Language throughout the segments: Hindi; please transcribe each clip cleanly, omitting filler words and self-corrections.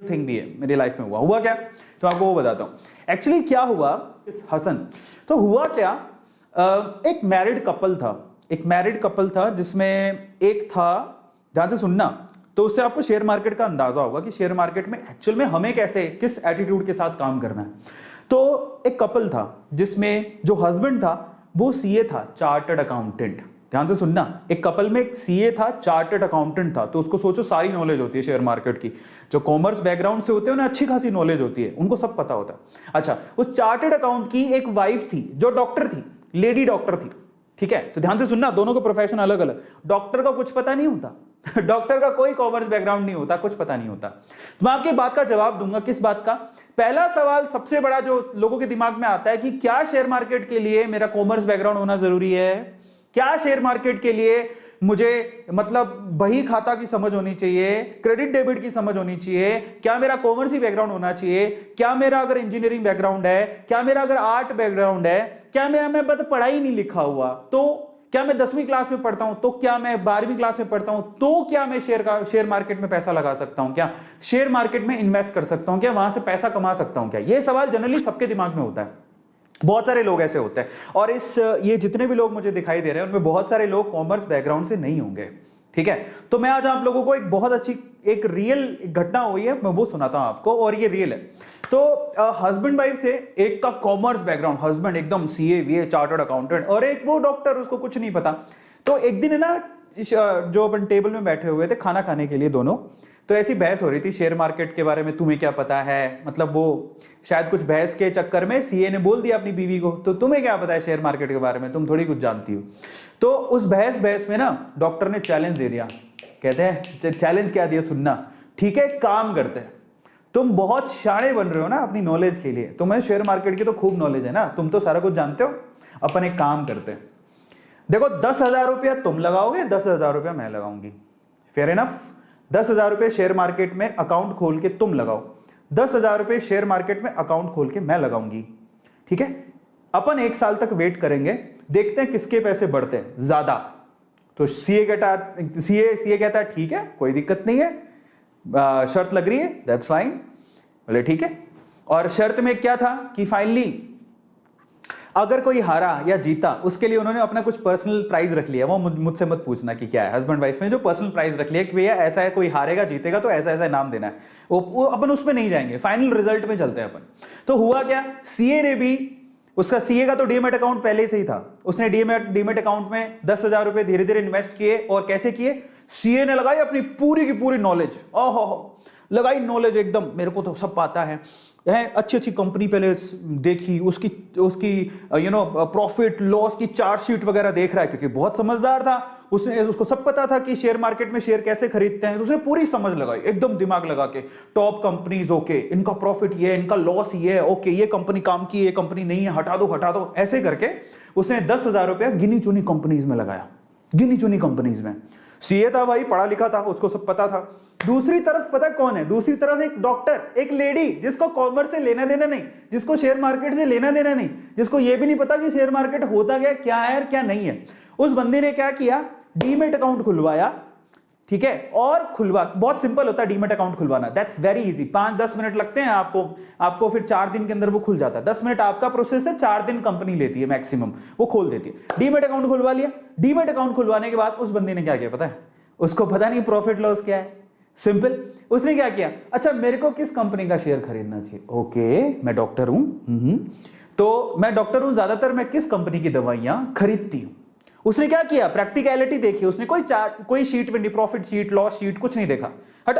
थिंग भी है मेरी लाइफ में हुआ क्या, तो आपको वो बताता हूँ। एक्चुअली क्या हुआ इस हसन, तो हुआ क्या, एक मैरिड कपल था जिसमें एक था, ध्यान से सुनना, तो उससे आपको शेयर मार्केट का अंदाजा होगा कि शेयर मार्केट में एक्चुअल में हमें कैसे, किस एटीट्यूड के साथ काम करना है। तो एक कपल था जिसमें जो हस्बैंड था वो सीए था, चार्टर्ड अकाउंटेंट। ध्यान से सुनना, एक कपल में एक सीए था, चार्टर्ड अकाउंटेंट था। तो उसको सोचो सारी नॉलेज होती है शेयर मार्केट की। जो कॉमर्स बैकग्राउंड से होते हैं उन्हें अच्छी खासी नॉलेज होती है, उनको सब पता होता है। अच्छा, उस चार्टर्ड अकाउंट की एक वाइफ थी जो डॉक्टर थी, लेडी डॉक्टर थी, ठीक है। तो ध्यान से सुनना, दोनों का प्रोफेशन अलग अलग। डॉक्टर का कुछ पता नहीं होता डॉक्टर का कोई कॉमर्स बैकग्राउंड नहीं होता, कुछ पता नहीं होता। तो मैं आपकी बात का जवाब दूंगा। किस बात का? पहला सवाल सबसे बड़ा जो लोगों के दिमाग में आता है कि क्या शेयर मार्केट के लिए मेरा कॉमर्स बैकग्राउंड होना जरूरी है? क्या शेयर मार्केट के लिए मुझे मतलब बही खाता की समझ होनी चाहिए, क्रेडिट डेबिट की समझ होनी चाहिए? क्या मेरा कॉमर्स ही बैकग्राउंड होना चाहिए? क्या मेरा अगर इंजीनियरिंग बैकग्राउंड है, क्या मेरा अगर आर्ट बैकग्राउंड है, क्या मेरा, मैं पढ़ाई नहीं लिखा हुआ, तो क्या मैं 10वीं क्लास में पढ़ता हूं, तो क्या मैं 12वीं क्लास में पढ़ता हूं, तो क्या मैं शेयर मार्केट में पैसा लगा सकता हूं? क्या शेयर मार्केट में इन्वेस्ट कर सकता हूं? क्या वहां से पैसा कमा सकता हूं? क्या ये सवाल जनरली सबके दिमाग में होता है। बहुत सारे लोग ऐसे होते हैं, और ये जितने भी लोग मुझे दिखाई दे रहे हैं उनमें बहुत सारे लोग कॉमर्स बैकग्राउंड से नहीं होंगे, ठीक है। तो मैं आज आप लोगों को एक बहुत अच्छी, एक रियल घटना हुई है, मैं वो सुनाता हूं आपको, और ये रियल है। तो हस्बैंड वाइफ थे, एक का कॉमर्स बैकग्राउंड, हस्बैंड एकदम सीए वीए चार्टर्ड अकाउंटेंट, और एक वो डॉक्टर, उसको कुछ नहीं पता। तो एक दिन है ना, जो अपन टेबल में बैठे हुए थे खाना खाने के लिए दोनों, तो ऐसी बहस हो रही थी शेयर मार्केट के बारे में, तुम्हें क्या पता है, मतलब वो शायद कुछ बहस के चक्कर में सीए ने बोल दिया अपनी बीवी को, तो तुम्हें क्या पता है शेयर मार्केट के बारे में, तुम थोड़ी कुछ जानती हो। तो उस बहस में ना डॉक्टर ने चैलेंज दे दिया। कहते हैं चैलेंज क्या दिया, सुनना, ठीक है काम करते हैं, तुम बहुत शाणे बन रहे हो ना अपनी नॉलेज के लिए, तुम्हें शेयर मार्केट की तो खूब नॉलेज है ना, तुम तो सारा कुछ जानते हो, अपन एक काम करते हैं, देखो 10,000 रुपया तुम लगाओगे, 10,000 रुपया मैं लगाऊंगी, फेयर इनफ। 10,000 रुपये शेयर मार्केट में अकाउंट खोल के तुम लगाओ, 10,000 रुपये शेयर मार्केट में अकाउंट खोल के मैं लगाऊंगी, ठीक है। अपन 1 साल तक वेट करेंगे, देखते हैं किसके पैसे बढ़ते हैं ज्यादा। तो सीए कहता है ठीक है कोई दिक्कत नहीं है, शर्त लग रही है, दैट्स फाइन, बोले ठीक है। और शर्त में क्या था कि फाइनली अगर कोई हारा या जीता उसके लिए उन्होंने अपना कुछ पर्सनल प्राइज रख लिया। वो मुझसे मत पूछना कि क्या है, हस्बैंड वाइफ में जो पर्सनल प्राइज रख लिया कि भैया ऐसा है, कोई हारेगा जीतेगा तो ऐसा ऐसा इनाम देना है, वो अपन उसमें नहीं जाएंगे, फाइनल रिजल्ट में चलते हैं अपन। तो हुआ क्या, सीए ने भी, उसका सीए का तो डीमेट अकाउंट पहले से ही था, उसने डीमेट अकाउंट में 10,000 रुपए धीरे धीरे इन्वेस्ट किए। और कैसे किए, सीए ने लगाई अपनी पूरी की पूरी नॉलेज, ओहो लगाई नॉलेज एकदम, मेरे को तो सब पता है, अच्छी अच्छी कंपनी पहले देखी, उसकी प्रॉफिट लॉस की चार्टशीट वगैरह देख रहा है, क्योंकि बहुत समझदार था, उसको सब पता था कि शेयर मार्केट में शेयर कैसे खरीदते हैं, तो उसने पूरी समझ लगाई एकदम दिमाग लगा के, टॉप कंपनीज, ओके इनका प्रॉफिट ये है, इनका लॉस ये है, ओके ये कंपनी काम की, ये कंपनी नहीं है, हटा दो, ऐसे करके उसने 10,000 रुपया गिनी चुनी कंपनीज में लगाया, गिनी चुनी कंपनीज में। सीए था भाई, पढ़ा लिखा था, उसको सब पता था। दूसरी तरफ पता कौन है, दूसरी तरफ एक डॉक्टर, एक लेडी जिसको कॉमर्स से लेना देना नहीं, जिसको शेयर मार्केट से लेना देना नहीं, जिसको ये भी नहीं पता कि शेयर मार्केट होता क्या है और क्या नहीं है। उस बंदे ने क्या किया, डीमेट अकाउंट खुलवाया, ठीक है। और बहुत सिंपल होता है डीमेट अकाउंट खुलवाना, दैट्स वेरी इजी, 5-10 मिनट लगते हैं आपको फिर 4 दिन के अंदर वो खुल जाता है। 10 मिनट आपका प्रोसेस है, 4 दिन कंपनी लेती है मैक्सिमम, वो खोल देती है। डीमेट अकाउंट खुलवा लिया, डीमेट अकाउंट खुलवाने के बाद उस बंदे ने क्या किया पता है, उसको पता नहीं प्रॉफिट लॉस क्या है, सिंपल। उसने क्या किया, अच्छा मेरे को किस कंपनी का शेयर खरीदना चाहिए, ओके मैं डॉक्टर हूं, तो मैं डॉक्टर हूं, ज्यादातर मैं किस कंपनी की दवाइयां खरीदती हूं। उसने क्या किया, प्रैक्टिकलिटी देखी, उसने कोई शीट में, प्रॉफिट शीट लॉस शीट कुछ नहीं देखा, हट।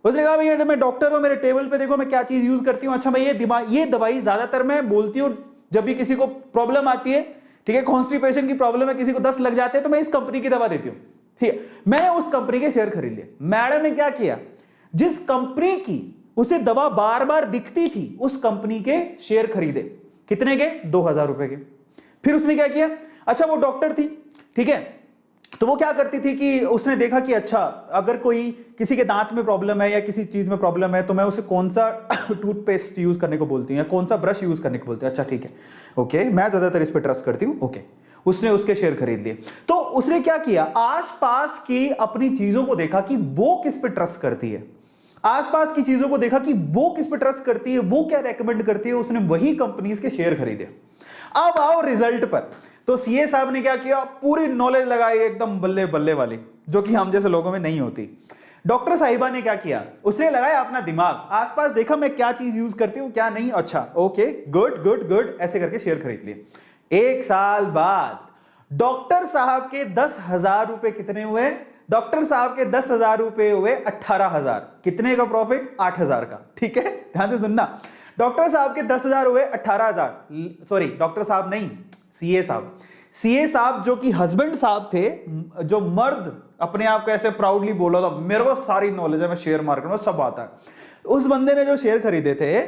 उसने कहा भैया मैं डॉक्टर हूं, मेरे टेबल पे देखो मैं क्या चीज यूज करती हूँ, अच्छा मैं ये दवाई ज्यादातर मैं बोलती हूँ जब भी किसी को प्रॉब्लम आती है, ठीक है, कॉन्स्टिपेशन की प्रॉब्लम है, किसी को 10 लग जाते हैं, तो मैं इस कंपनी की दवा देती हूँ, ठीक है। मैंने उस कंपनी के शेयर खरीद लिए। मैडम ने क्या किया, जिस कंपनी की उसे दवा बार बार दिखती थी उस कंपनी के शेयर खरीदे, कितने के, 2,000 रुपए के। फिर उसने क्या किया, अच्छा वो डॉक्टर थी, ठीक है, तो वो क्या करती थी कि उसने देखा कि अच्छा अगर कोई किसी के दांत में प्रॉब्लम है या किसी चीज में प्रॉब्लम है तो मैं उसे कौन सा टूथपेस्ट यूज करने को बोलती हूँ या कौन सा ब्रश यूज करने को बोलती हूँ, अच्छा ठीक है ओके, मैं ज्यादातर इस पर ट्रस्ट करती हूँ, ओके। उसने उसके शेयर खरीद लिए। तो उसने क्या किया, आसपास की अपनी चीजों को देखा कि वो किस पे ट्रस्ट करती है, आसपास की चीजों को देखा कि वो किस पे ट्रस्ट करती है, वो क्या रेकमेंड करती है, उसने वही कंपनीज के शेयर खरीदे। अब आओ रिजल्ट पर। तो सीए साहब ने क्या किया, पूरी नॉलेज लगाई एकदम बल्ले बल्ले वाली, जो कि हम जैसे लोगों में नहीं होती। डॉक्टर साहिबा ने क्या किया, उसने लगाया अपना दिमाग, आसपास देखा मैं क्या चीज यूज करती हूं क्या नहीं, अच्छा ओके गुड गुड गुड, ऐसे करके शेयर खरीद लिए। 1 साल बाद डॉक्टर साहब के 10,000 रुपए कितने हुए, डॉक्टर साहब के 10,000 रुपए हुए 18,000। कितने का प्रॉफिट, 8,000 का। ठीक है, ध्यान से सुनना, डॉक्टर साहब के 10,000 हुए 18,000, सॉरी डॉक्टर साहब नहीं, सीए साहब। सीए साहब जो कि हस्बैंड साहब थे, जो मर्द अपने आप को ऐसे प्राउडली बोला था मेरे को सारी नॉलेज है, मैं शेयर मार्केट में सब आता है, उस बंदे ने जो शेयर खरीदे थे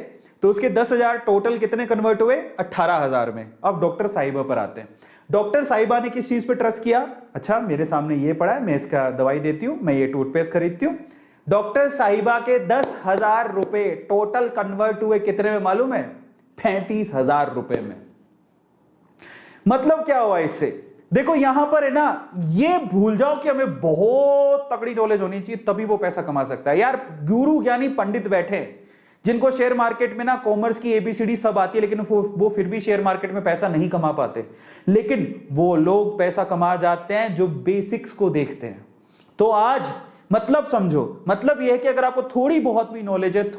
तो उसके 10,000 टोटल कितने कन्वर्ट हुए, 18,000 में। अब डॉक्टर साहिबा पर आते हैं। डॉक्टर साहिबा ने किस चीज पे ट्रस्ट किया, अच्छा मेरे सामने ये पड़ा है, मैं इसका दवाई देती हूं, मैं ये टूथपेस्ट खरीदती हूं। डॉक्टर साहिबा के 10,000 रुपए टोटल कन्वर्ट हुए कितने में मालूम है, 35,000 रुपए में। मतलब क्या हुआ इससे, देखो यहां पर है ना, ये भूल जाओ कि हमें बहुत तगड़ी नॉलेज होनी चाहिए तभी वो पैसा कमा सकता है। यार गुरु ज्ञानी पंडित बैठे जिनको शेयर मार्केट में ना कॉमर्स की एबीसीडी सब आती है, लेकिन वो फिर भी शेयर मार्केट में पैसा नहीं कमा पाते, लेकिन वो लोग पैसा कमा जाते हैं जो बेसिक्स को देखते हैं। तो आज मतलब समझो, मतलब यह है कि अगर आपको थोड़ी बहुत भी नॉलेज है,